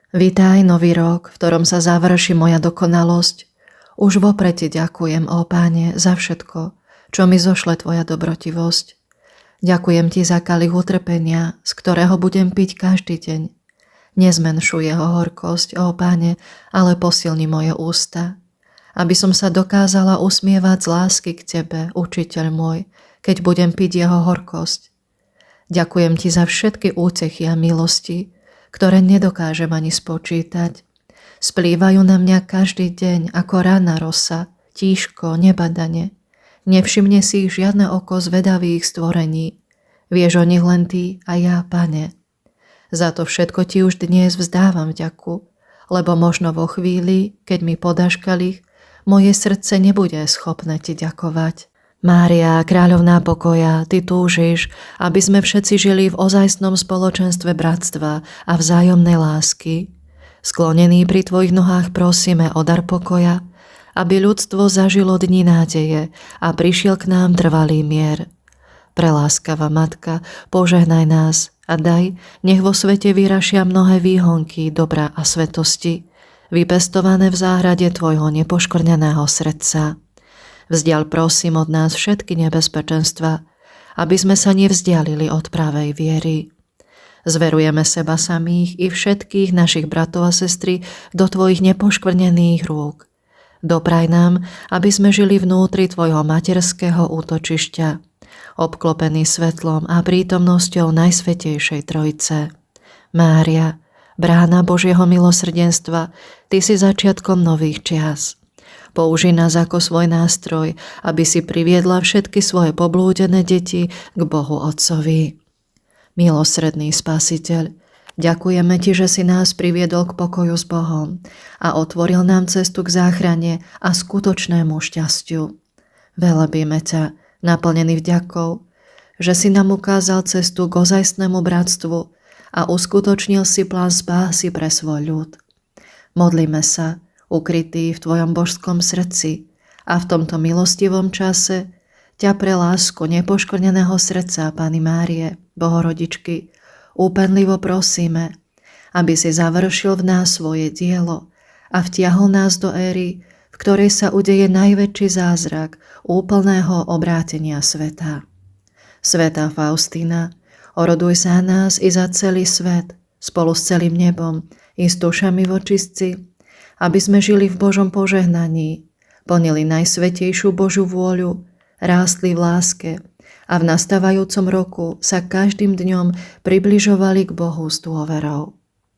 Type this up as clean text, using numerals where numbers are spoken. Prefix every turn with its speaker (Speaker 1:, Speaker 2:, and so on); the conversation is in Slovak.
Speaker 1: Vitaj nový rok, v ktorom sa završí moja dokonalosť. Už vopred ti ďakujem, ó Páne, za všetko, čo mi zošle tvoja dobrotivosť. Ďakujem ti za kalich utrpenia, z ktorého budem piť každý deň. Nezmenšuj jeho horkosť, ó Páne, ale posilni moje ústa, aby som sa dokázala usmievať z lásky k tebe, učiteľ môj, keď budem piť jeho horkosť. Ďakujem ti za všetky útechy a milosti, ktoré nedokážem ani spočítať. Splývajú na mňa každý deň ako ranná rosa, tížko, nebadane. Nevšimne si ich žiadne oko zvedavých stvorení. Vieš o nich len ty a ja, Pane. Za to všetko ti už dnes vzdávam vďaku, lebo možno vo chvíli, keď mi podáš kalich, moje srdce nebude schopné ti ďakovať. Mária, kráľovná pokoja, ty túžiš, aby sme všetci žili v ozajstnom spoločenstve bratstva a vzájomnej lásky. Sklonení pri tvojich nohách prosíme o dar pokoja, aby ľudstvo zažilo dni nádeje a prišiel k nám trvalý mier. Preláskavá Matka, požehnaj nás a daj, nech vo svete vyrašia mnohé výhonky dobra a svetosti, vypestované v záhrade tvojho nepoškvrneného srdca. Vzdial prosím od nás všetky nebezpečenstva, aby sme sa nevzdialili od pravej viery. Zverujeme seba samých i všetkých našich bratov a sestry do tvojich nepoškvrnených rúk. Dopraj nám, aby sme žili vnútri tvojho materského útočišťa, obklopený svetlom a prítomnosťou Najsvätejšej Trojice. Mária, brána Božieho milosrdenstva, ty si začiatkom nových čias. Použij nás ako svoj nástroj, aby si priviedla všetky svoje poblúdené deti k Bohu Otcovi. Milosrdný Spasiteľ, ďakujeme ti, že si nás priviedol k pokoju s Bohom a otvoril nám cestu k záchrane a skutočnému šťastiu. Velebíme ťa, naplnený vďakou, že si nám ukázal cestu k ozajstnému bratstvu a uskutočnil si plán spásy pre svoj ľud. Modlíme sa, ukrytý v tvojom božskom srdci a v tomto milostivom čase ťa pre lásku nepoškvrneného srdca Panny Márie, Bohorodičky, úpenlivo prosíme, aby si završil v nás svoje dielo a vtiahol nás do éry, v ktorej sa udeje najväčší zázrak úplného obrátenia sveta. Svätá Faustína, oroduj za nás i za celý svet, spolu s celým nebom i s dušami v očistci, aby sme žili v Božom požehnaní, plnili Najsvätejšiu Božiu vôľu, rástli v láske a v nastávajúcom roku sa každým dňom približovali k Bohu s dôverou.